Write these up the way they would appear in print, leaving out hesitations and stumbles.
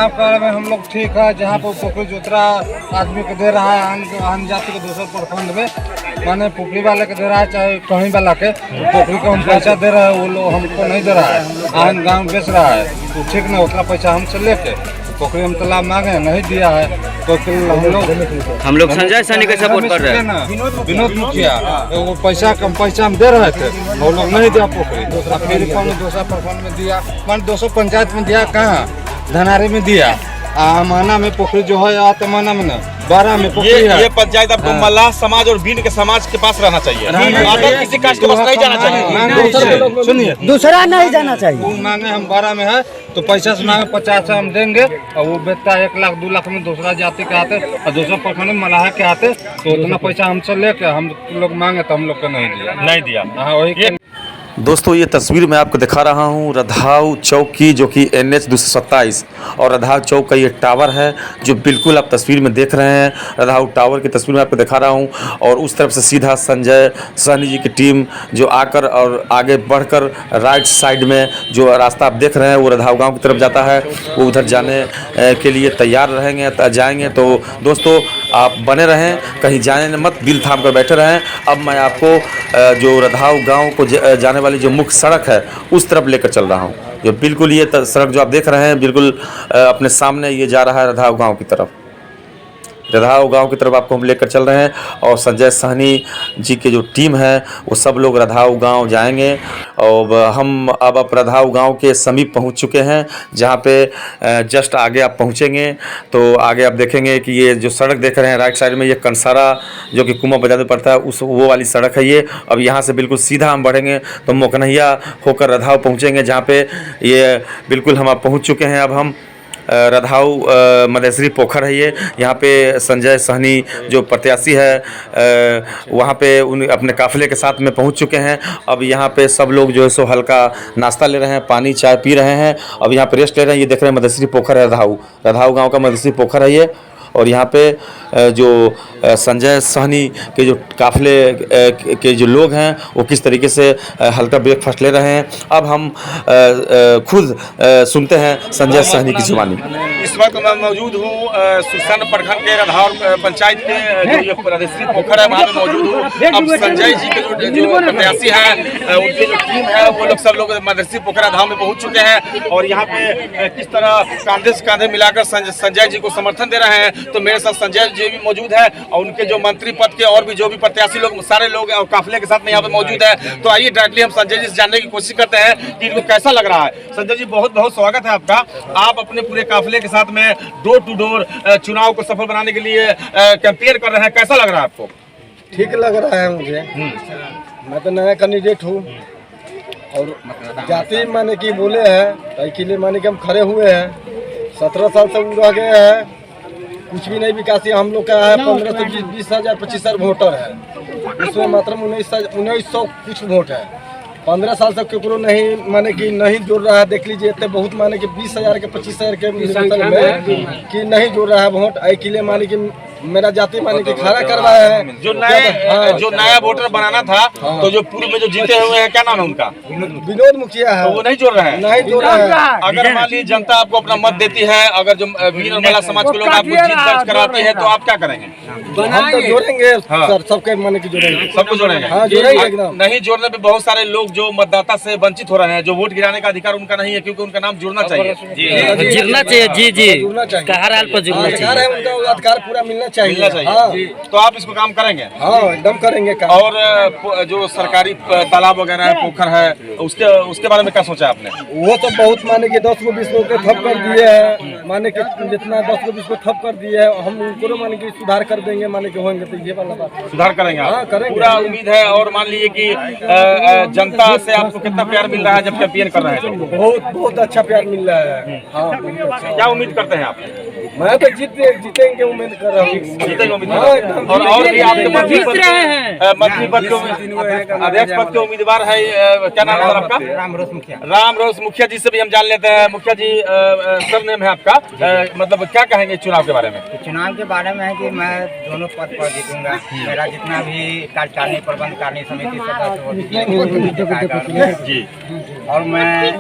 चुनाव कार्य में हम लोग ठीक है। जहाँ पर पोखरी जोतरा आदमी को दे रहा है, आन जाति के दूसरे प्रखंड में माने पोखरी वाले के दे रहा है, चाहे कहीं वाला के पोखरी को हम पैसा दे रहे हैं, वो लोग हमको नहीं दे रहा है, आन गाँव बेच रहा है। तो ठीक ना, उतना पैसा हमसे लेके पोखरी हम तालाब मांगे नहीं दिया है। तो हम लोग संजय सहनी का सपोर्ट कर रहे हैं। विनोद मुखिया वो पैसा कम पैसा हम दे रहे थे, वो लोग नहीं दिया पोखरी। फिर कौन दूसरा प्रखंड में दिया, मान 200 पंचायत में दिया, कहाँ धनारी में दिया, माना में पोखरी जो है आते माना में ना 12 में पोखरी है। ये पंचायत आपको मल्लाह समाज और बीन के समाज के पास रहना चाहिए, अगर किसी कास्ट के पास नहीं जाना चाहिए। सुनिए, दूसरा नहीं जाना चाहिए। मांगे हम 12 में है तो पैसा से मांगे 50 हम देंगे, और वो बेचता 1 लाख 2 लाख में दूसरा जाति के आते और दूसरा प्रखंड में मलाह के आते, तो उतना पैसा हमसे लेके हम लोग मांगे तो हम लोग को नहीं दिया। हाँ वही। दोस्तों ये तस्वीर मैं आपको दिखा रहा हूँ रधाऊ चौक की, जो कि NH 227 और रधाऊ चौक का ये टावर है जो बिल्कुल आप तस्वीर में देख रहे हैं। रधाऊ टावर की तस्वीर मैं आपको दिखा रहा हूँ, और उस तरफ से सीधा संजय सहनी जी की टीम जो आकर और आगे बढ़कर राइट साइड में जो रास्ता आप देख रहे हैं वो रधाऊ गाँव की तरफ जाता है, वो उधर जाने के लिए तैयार रहेंगे जाएंगे। तो दोस्तों आप बने रहें, कहीं जाने मत, दिल थाम कर बैठे रहें। अब मैं आपको जो रधाऊ गाँव को जाने वाली जो मुख्य सड़क है उस तरफ लेकर चल रहा हूँ। जो बिल्कुल ये सड़क जो आप देख रहे हैं बिल्कुल अपने सामने ये जा रहा है रधाऊ गाँव की तरफ। रधाऊ गाँव की तरफ आपको हम लेकर चल रहे हैं, और संजय सहनी जी की जो टीम है वो सब लोग रधाऊ गाँव जाएंगे। और हम अब रधाऊ गाँव के समीप पहुंच चुके हैं, जहां पे जस्ट आगे आप पहुंचेंगे तो आगे आप देखेंगे कि ये जो सड़क देख रहे हैं राइट साइड में, ये कंसारा जो कि कुमा बाजार में पड़ता है उस वो वाली सड़क है ये। अब यहाँ से बिल्कुल सीधा हम बढ़ेंगे तो मोकनहिया होकर रधाऊ पहुँचेंगे, जहाँ पे ये बिल्कुल हम आप पहुँच चुके हैं। अब हम रधाऊ मदेसरी पोखर है ये, यहाँ पे संजय सहनी जो प्रत्याशी है वहाँ पे उन अपने काफ़िले के साथ में पहुँच चुके हैं। अब यहाँ पे सब लोग जो है सो हल्का नाश्ता ले रहे हैं, पानी चाय पी रहे हैं, अब यहाँ पे रेस्ट ले रहे हैं। ये देख रहे हैं मदेसरी पोखर है रधाऊ गाँव का मदेसरी पोखर है ये। और यहाँ पे जो संजय सहनी के जो काफ़िले के जो लोग हैं वो किस तरीके से हल्का ब्रेकफास्ट ले रहे हैं, अब हम खुद सुनते हैं संजय सहनी की जुबानी। इस वक्त मैं मौजूद हूँ सुरसंड प्रखंड के रधाऊ पंचायत के जो ये मदेसरी पोखर है वहाँ पे मौजूद हूँ। अब संजय जी के जो प्रत्याशी हैं उनकी जो टीम है वो लोग सब लोग मदेसरी पोखर रधाऊ में पहुँच चुके हैं, और यहाँ पे किस तरह कांधे से कांधे मिलाकर संजय जी को समर्थन दे रहे हैं। तो मेरे साथ संजय जी भी मौजूद है, और उनके जो मंत्री पद के और भी जो भी प्रत्याशी लोग सारे लोग और काफिले के साथ में यहाँ पे मौजूद है। तो आइए डायरेक्टली हम संजय जी से जानने की कोशिश करते हैं कि इनको कैसा लग रहा है। संजय जी बहुत बहुत स्वागत है आपका। आप अपने पूरे काफिले के साथ में डोर टू डोर चुनाव को सफल बनाने के लिए कैंपेन कर रहे हैं, कैसा लग रहा है आपको? ठीक लग रहा है मुझे। मैं तो नया कैंडिडेट हूँ, और जाति माने की बोले हैं के लिए माने कि हम खड़े हुए हैं। 17 साल से रह गए हैं, कुछ भी नहीं विकास हम लोग का है। 15 से 20 हजार 25 हजार वोटर है, उसमें मात्र 1900 कुछ वोट है। 15 साल से केकरो नहीं माने कि नहीं जोड़ रहा है। देख लीजिए इतने बहुत माने कि 20 हजार के 25 हजार के में कि नहीं जोड़ रहा है वोट। आई के लिए माने कि मेरा जाति माने कि खड़ा करवाया है। जो नया वोटर बनाना था, तो जो पूर्व में जो जीते हुए हैं क्या नाम है उनका? विनोद मुखिया है। तो वो नहीं जोड़ रहे हैं, नहीं जोड़ रहे हैं। अगर मान लीजिए जनता आपको अपना मत देती है, अगर जो वीर और महिला समाज के लोग आपको जीत दर्ज कराती है, तो आप क्या करेंगे? हम तो जोड़ेंगे सर, सबके माने की जोड़ेंगे, सबको जोड़ेंगे। हाँ जोड़ेंगे एकदम। नहीं जोड़ने पे बहुत सारे लोग जो मतदाता से वंचित हो रहे हैं, जो वोट गिराने का अधिकार उनका नहीं है, क्योंकि उनका नाम जुड़ना चाहिए। जुड़ना चाहिए। जी जी, जुड़ना चाहिए, हर हाल पर जुड़ना चाहिए, उनका अधिकार पूरा मिलना चाहिए। तो आप इसको काम करेंगे? हाँ एकदम करेंगे काम। और जो सरकारी तालाब वगैरह है, पोखर है, उसके बारे में क्या सोचा आपने? वो तो बहुत माने कि 10 को 20 को ठप कर दिए हैं, माने कि जितना 10 को 20 को ठप कर दिए है, हम उनको माने कि सुधार कर देंगे, माने कि होंगे। तो ये वाला बात सुधार करेंगे आप? हाँ करेंगे, पूरा उम्मीद है। और मान लीजिए कि जनता से आपको कितना प्यार मिल रहा है जब कैंपेन कर रहे हैं? बहुत अच्छा प्यार मिल रहा है। हाँ बहुत अच्छा। क्या उम्मीद करते हैं आप? मैं तो जीतेंगे उम्मीद कर रहा हूँ। जीतेंगे उम्मीद कर रहे हैं। और भी आपके मंत्री पद के अध्यक्ष पद के उम्मीदवार है, क्या नाम है आपका? राम रोस मुखिया जी से भी हम जान लेते हैं। मुखिया जी सर नेम है आपका, मतलब क्या कहेंगे चुनाव के बारे में? चुनाव के बारे में है कि मैं दोनों पद पर जीतूंगा। मेरा जितना भी कार्यकारिणी प्रबंधकारिणी समिति सदस्य जी, और मैं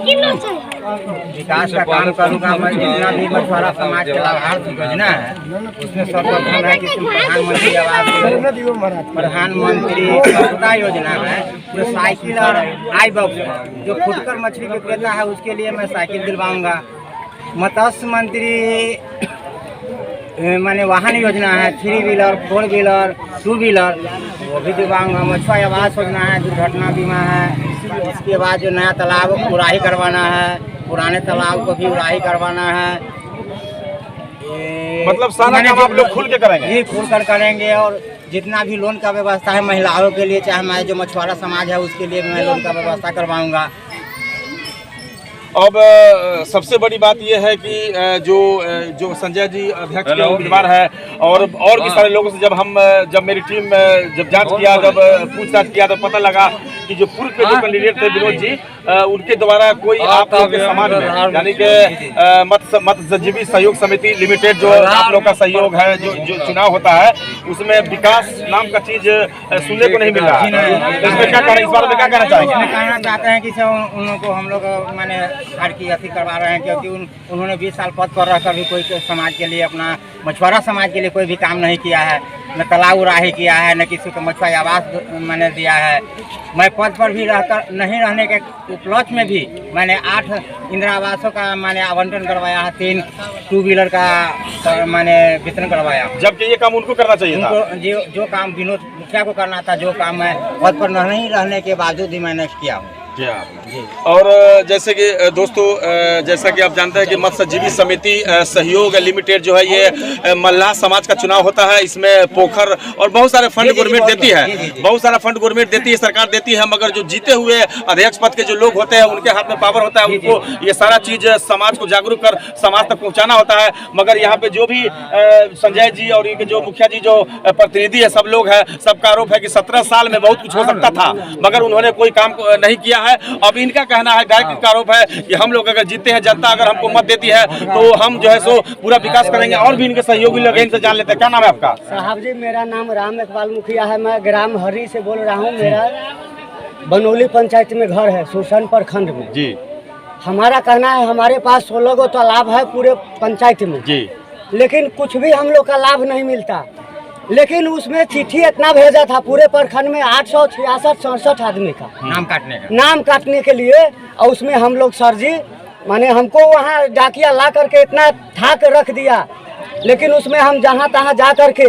विकास का काम करूँगा। मैं जितना भी मछुआरा समाज के लाभार्थ योजना है उसमें सर्वप्रथम है कि प्रधानमंत्री आवास योजना, प्रधानमंत्री सहायता योजना है, जो साइकिल और आई बॉक्स जो फुटकर मछली विक्रेता है उसके लिए मैं साइकिल दिलवाऊंगा। मत्स्य मंत्री माने वाहन योजना है, 3 व्हीलर 4 व्हीलर 2 व्हीलर वो भी दिलवाऊंगा। मछुआरा आवास योजना है, दुर्घटना बीमा है। इसके बाद जो नया तालाब उड़ाही करवाना है, पुराने तालाब को भी उड़ाही करवाना है। मतलब सारा काम आप लोग खुल के करेंगे? जी खुल कर करेंगे। और जितना भी लोन का व्यवस्था है महिलाओं के लिए, चाहे हमारे जो मछुआरा समाज है उसके लिए मैं लोन का व्यवस्था करवाऊंगा। अब सबसे बड़ी बात यह है कि जो संजय जी अध्यक्ष के उम्मीदवार है और भी सारे लोगों से जब मेरी टीम जब जांच किया, जब पूछताछ किया तो पता लगा कि जो पूर्व के जो कैंडिडेट थे विनोद जी, उनके द्वारा कोई आप लोग के समाज में यानी कि मत्स्यजीवी सहयोग समिति लिमिटेड जो आप लोग का सहयोग है, जो चुनाव होता है उसमें विकास नाम का चीज सुनने को नहीं मिल रहा है। तो इसमें क्या कहना, इस बारे में क्या कहना चाहेंगे? कहना चाहते हैं कि उन लोगों को हम लोग माने घर की अति करवा रहे हैं, क्योंकि उन्होंने 20 साल पद पर रहकर भी कोई समाज के लिए, अपना मछुआरा समाज के लिए कोई भी काम नहीं किया है। न तालाब उड़ाही किया है, न किसी को मछुआरा आवास मैंने दिया है। मैं पद पर भी रहकर नहीं रहने के उपलक्ष्य में भी मैंने 8 इंदिरा आवासों का मैंने आवंटन करवाया है, 3 2 व्हीलर का मैंने वितरण करवाया। जबकि ये काम उनको करना चाहिए था। जो काम विनोद मुखिया को करना था, जो काम मैं पद पर नहीं रहने के बावजूद भी मैंने किया हूँ। जी। और जैसे कि दोस्तों, जैसा कि आप जानते हैं कि मत्स्यजीवी समिति सहयोग लिमिटेड जो है ये मल्लाह समाज का चुनाव होता है। इसमें पोखर और बहुत सारे फंड गवर्नमेंट देती है, बहुत सारा फंड गवर्नमेंट देती है, सरकार देती है। मगर जो जीते हुए अध्यक्ष पद के जो लोग होते हैं उनके हाथ में पावर होता है, उनको ये सारा चीज समाज को जागरूक कर समाज तक पहुंचाना होता है। मगर यहाँ पे जो भी संजय जी और इनके जो मुखिया जी जो प्रतिनिधि है, सब लोग है, सबका आरोप है कि 17 साल में बहुत कुछ हो सकता था मगर उन्होंने कोई काम नहीं किया है। अब इनका कहना है, डायरेक्ट इनका आरोप है कि हम लोग अगर जीते हैं, जनता अगर हमको मत देती है तो हम जो है सो पूरा विकास करेंगे। और भी इनके सहयोगी लोग इनसे जान लेते हैं। क्या नाम है आपका? साहब जी, मेरा नाम राम इकबाल मुखिया है। मैं ग्राम हरी से बोल रहा हूँ। मेरा बनौली पंचायत में घर है, सुरसन प्रखंड में जी। हमारा कहना है, हमारे पास 16 गो तालाब है पूरे पंचायत में जी, लेकिन कुछ भी हम लोग का लाभ नहीं मिलता। लेकिन उसमें चिट्ठी इतना भेजा था पूरे प्रखंड में 866-67 आदमी का नाम काटने के लिए। और उसमें हम लोग सर जी माने हमको वहाँ डाकिया ला करके इतना ठाक रख दिया, लेकिन उसमें हम जहाँ तहाँ जा करके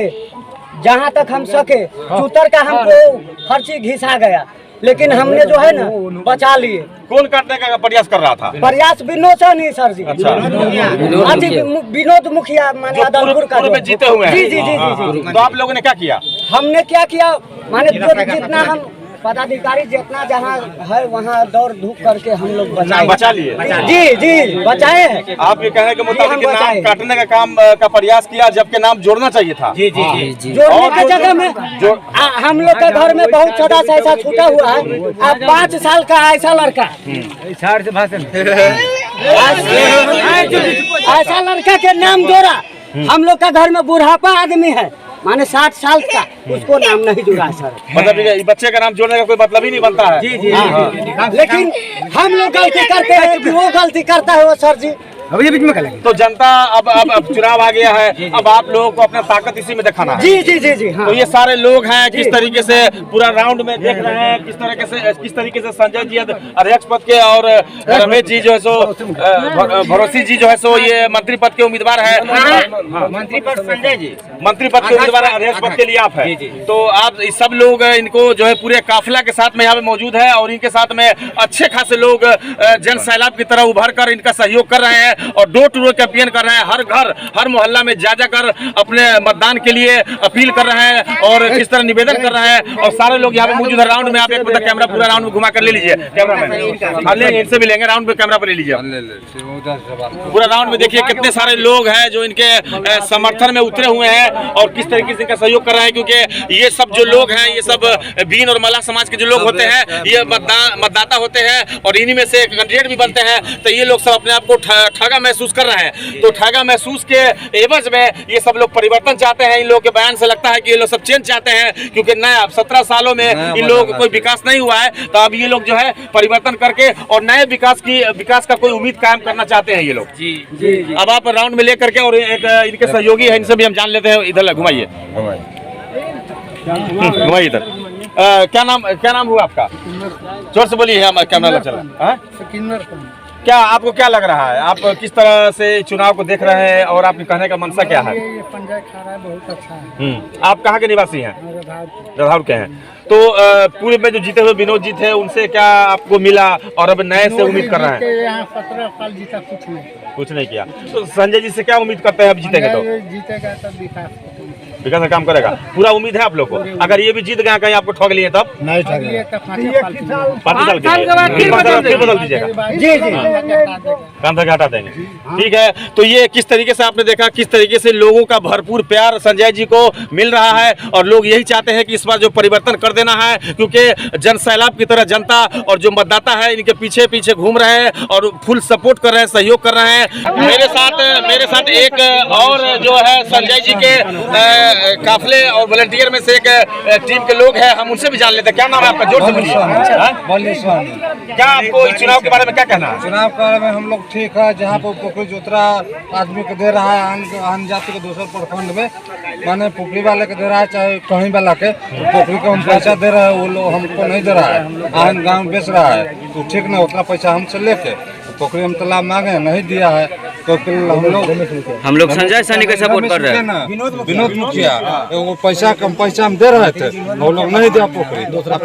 जहाँ तक हम सके चूतर का हमको हर चीज घिसा गया, लेकिन हमने जो है ना बचा लिए। कौन काटने का प्रयास कर रहा था? प्रयास विनोद से नहीं सर जी। अच्छा, विनोद मुखिया माने अदलपुर का में जीते हुए हैं। जी जी जी जी। तो आप लोगों ने क्या किया? हमने क्या किया माने जितना हम पदाधिकारी जितना जहाँ है वहाँ दौड़ धूप करके हम लोग बचा लिए। जी जी बचाए हैं। आपके कहने के मुताबिक नाम काटने का काम का प्रयास किया, जबकि नाम जोड़ना चाहिए था। जी जी जी। जोड़ने की जगह में हम लोग के घर में बहुत सदा से ऐसा छूटा हुआ है। अब 5 साल का ऐसा लड़का ऐसा लड़का के नाम जोड़ा। हम लोग का घर में बुढ़ापा आदमी है माने 60 साल का, उसको नाम नहीं जुड़ा सर। मतलब बच्चे का नाम जोड़ने का कोई मतलब ही नहीं बनता है। जी जी जी। लेकिन हम लोग गलती करते हैं कि वो गलती करता है वो सर जी। अभी बीच में करेंगे तो जनता अब चुनाव आ गया है, अब आप लोगों को अपना ताकत इसी में दिखाना है। जी जी जी जी। हाँ। तो ये सारे लोग हैं किस तरीके से पूरा राउंड में देख रहे हैं, किस तरीके से संजय जी अध्यक्ष पद के और रमेश जी जो है सो भरोसी जी जो है सो ये मंत्री पद के उम्मीदवार है। मंत्री पद संजय जी मंत्री पद के उम्मीदवार अध्यक्ष पद के लिए आप है। तो आप सब लोग इनको जो है पूरे काफिला के साथ में यहाँ पे मौजूद है और इनके साथ में अच्छे खासे लोग जन सैलाब की तरह उभर कर इनका सहयोग कर रहे हैं और डोर टू डोर कैंपेन कर रहे हैं। हर घर हर मोहल्ला में जा कर अपने मतदान के लिए अपील कर रहे हैं और किस तरह निवेदन कर रहे हैं। और सारे लोग यहाँ पे मौजूद है। राउंड में आप एक मतलब कैमरा पूरा राउंड में घुमा कर ले लीजिए। कैमरामैन इनसे भी लेंगे, राउंड में कैमरा पर ले लीजिए। पूरा राउंड में देखिए कितने सारे लोग हैं जो इनके समर्थन में उतरे हुए हैं और किस तरीके से इनका सहयोग कर रहे हैं। क्योंकि ये सब जो लोग हैं, ये सब बीन और मल्लाह समाज के जो लोग होते हैं, ये मतदाता होते हैं और इन्हीं में से कैंडिडेट भी बनते हैं। तो ये लोग सब अपने आप को ठगा महसूस कर रहे हैं। तो ठगा महसूस के एवज में ये सब लोग परिवर्तन चाहते हैं। इन लोगों के बयान से लगता है कि ये लोग सब चेंज चाहते हैं, क्योंकि नया 17 सालों में इन लोगों को कोई विकास नहीं हुआ है। तो अब ये लोग जो है परिवर्तन करके और नए विकास का कोई उम्मीद कायम करना चाहते हैं ये लोग। जी। अब आप राउंड में लेकर के और एक इनके सहयोगी है, इनसे भी हम जान लेते हैं। इधर घुमाइए इधर। क्या नाम हुआ आपका? जोर से बोलिए, हम कैमरा चला। क्या आपको क्या लग रहा है, आप किस तरह से चुनाव को देख रहे हैं और आपके कहने का मंशा क्या है? ये पंजा खा रहा है, बहुत अच्छा है। आप कहाँ के निवासी हैं? रधाउर के हैं। तो पूरे में जो जीते हुए विनोद जी थे, उनसे क्या आपको मिला और अब नए से उम्मीद कर रहे हैं? यहाँ 17 साल जीता, कुछ नहीं किया। तो संजय जी से क्या उम्मीद करते हैं अब जीतेंगे तो? जीतेगा तब विकास का काम करेगा, पूरा उम्मीद है आप लोग को। अगर ये भी जीत गया कहीं आपको ठग लिए तब? नहीं ठग लिए, 5 साल के लिए फिर बदल दीजिएगा। जी काम धक्का हटा देंगे। ठीक है, तो ये किस तरीके से आपने देखा, किस तरीके से लोगों का भरपूर प्यार संजय जी को मिल रहा है और लोग यही चाहते हैं कि इस बार जो परिवर्तन कर देना है, क्योंकि जन सैलाब की तरह जनता और जो मतदाता है इनके पीछे पीछे घूम रहे हैं और फुल सपोर्ट कर रहे हैं, सहयोग कर रहे हैं। मेरे साथ एक और जो है संजय जी के काफिले और वॉलंटियर में से एक टीम के लोग हैं, हम उनसे भी जान लेते हैं। क्या नाम है आपका? जोर से बोलिए। क्या आपको इस चुनाव के बारे में क्या कहना है? चुनाव के बारे में हम लोग ठीक है, जहाँ पर पोखरी जोतरा आदमी को दे रहा है अन्य जाति के दूसरे प्रखंड में, माने पोखरी वाले के दे रहा है चाहे कहीं वाला के, पोखरी को हम पैसा दे रहे हैं, वो लोग हमको नहीं दे रहा है, आन गाँव बेच रहा है। तो ठीक ना, उतना पैसा हमसे लेके पोखरी हम तालाब मांगे, नहीं दिया है। तो हम लोग संजय सानी का सपोर्ट कर रहे हैं। विनोद मुखिया वो पैसा कम पैसा हम दे रहे थे, वो लोग नहीं दिया पोखरी। दूसरा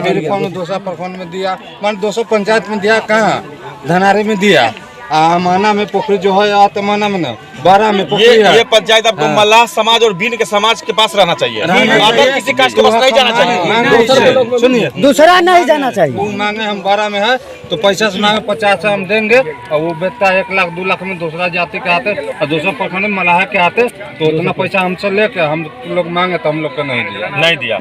प्रखंड में दिया, मान 200 पंचायत में दिया, कहाँ धनारी में दिया, माना में पोखरी जो है, आत्माना में ना 12 में पोखरी है। ये पंचायत आपको मल्लाह समाज और बीन के समाज के पास रहना चाहिए, अगर किसी कास्ट के पास नहीं जाना चाहिए। सुनिए, दूसरा नहीं जाना चाहिए। वो मांगे हम 12 में है तो पैसा से मांगे 50 से हम देंगे, और वो बेचता है 1 लाख 2 लाख में दूसरा जाति के आते और दूसरा प्रखंड में मलाह के आते, तो उतना पैसा हमसे लेके हम लोग मांगे तो हम लोग को नहीं दिया।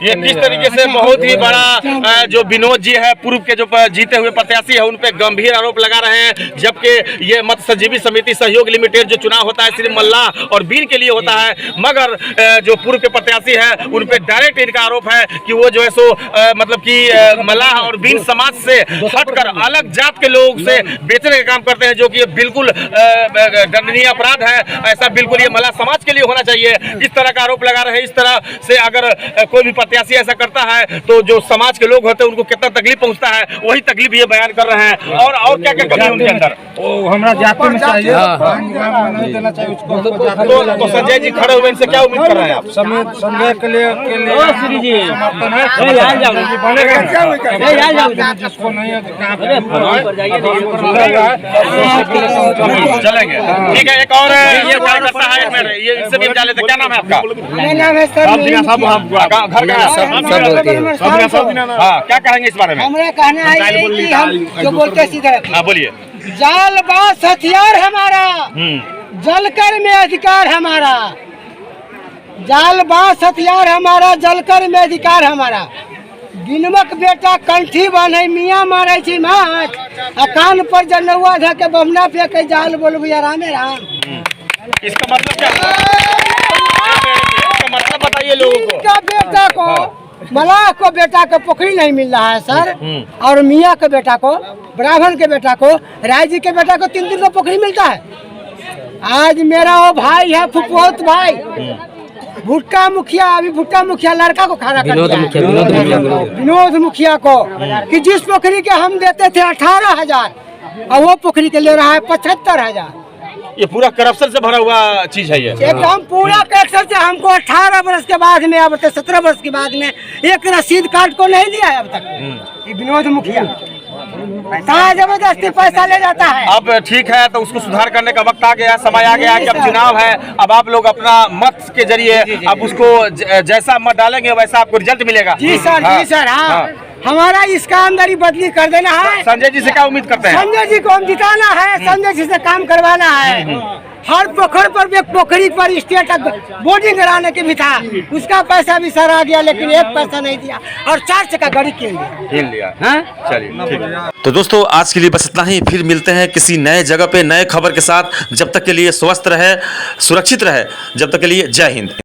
ये किस तरीके से बहुत ही बड़ा जो विनोद जी है, पूर्व के जो जीते हुए प्रत्याशी है, उन पे गंभीर आरोप लगा रहे हैं, जबकि ये मत संजीवी समिति सहयोग लिमिटेड जो चुनाव होता है सिर्फ मल्लाह और बीन के लिए होता है, मगर जो पूर्व के प्रत्याशी है उन पे डायरेक्ट इनका आरोप है कि वो जो है सो मतलब कि मल्लाह और बीन समाज से हटकर अलग जात के लोग से बेचने का काम करते हैं, जो कि ये बिल्कुल दंडनीय अपराध है। ऐसा बिल्कुल ये मल्लाह समाज के लिए होना चाहिए। इस तरह का आरोप लगा रहे हैं। इस तरह से अगर कोई भी प्रत्याशी ऐसा करता है तो जो समाज के लोग होते हैं उनको कितना तकलीफ पहुंचता है, वही तकलीफ ये बयान कर रहे हैं। और क्या क्या कमी है उनके अंदर? हमारा जाति में चाहिए, नहीं देना चाहिए उसको। तो संजय जी खड़े हुए, इनसे क्या उम्मीद कर रहे हैं आप? संजय के लिए समर्थन है, जिसको नहीं है चलेंगे। ठीक है, एक और ये क्या करता है, ये इनसे भी जान लेते। क्या नाम है आपका? मेरा नाम है सर। घर का हाँ, क्या कहेंगे इस बारे में? हमारा कहना है कि हम जो बोलते हैं सीधा रखिए। हाँ बोलिए। जालबाज हथियार हमारा, जलकर में अधिकार हमारा। जालबाज हथियार हमारा, जलकर में अधिकार हमारा। गिनमक बेटा कंठी बने मियाँ मारे छी माछ, कान पर जनौआ धके बमना फेंके जाल बोलबू रामे राम। इसका मतलब क्या है? इसका मतलब बताइए लोगों को। इनका बेटा को मलाह को बेटा को पोखरी नहीं मिल रहा है सर, और मियाँ के बेटा को, ब्राह्मण के बेटा को, राय जी के बेटा को 3 को पोखरी मिलता है। आज मेरा वो भाई है फुफुत भाई भुट्टा मुखिया, अभी भुट्टा मुखिया लड़का को खड़ा कर दिया, विनोद मुखिया को, कि जिस पोखरी के हम देते थे 18,000 और वो पोखरी के ले रहा है 75,000। ये पूरा करप्शन से भरा हुआ चीज है ये। एकदम पूरा करप्शन से। हमको 18 वर्ष के बाद में, अब 17 वर्ष के बाद में एक रसीद कार्ड को नहीं दिया है अब तक। ये विनोद मुखिया जबरदस्ती पैसा ले जाता है। अब ठीक है, तो उसको सुधार करने का वक्त आ गया, समय आ गया कि अब चुनाव है। अब आप लोग अपना मत के जरिए अब उसको जैसा मत डालेंगे वैसा आपको रिजल्ट मिलेगा। जी सर, जी सर। हाँ, हमारा इसका अंदर ही बदली कर देना है। संजय जी से क्या उम्मीद करते हैं? संजय जी को हम जिताना है, संजय जी से काम करवाना है। हर पोखर पर एक पोखरी पर स्टेट बोर्डिंग कराने के भी था, उसका पैसा भी सर आ गया, लेकिन एक पैसा नहीं दिया और 4 चक्का गाड़ी कीन लिया। चलिए ठीक है। तो दोस्तों आज के लिए बस इतना ही, फिर मिलते हैं किसी नए जगह पे नए खबर के साथ। जब तक के लिए स्वस्थ रहे, सुरक्षित रहे, जब तक के लिए जय हिंद।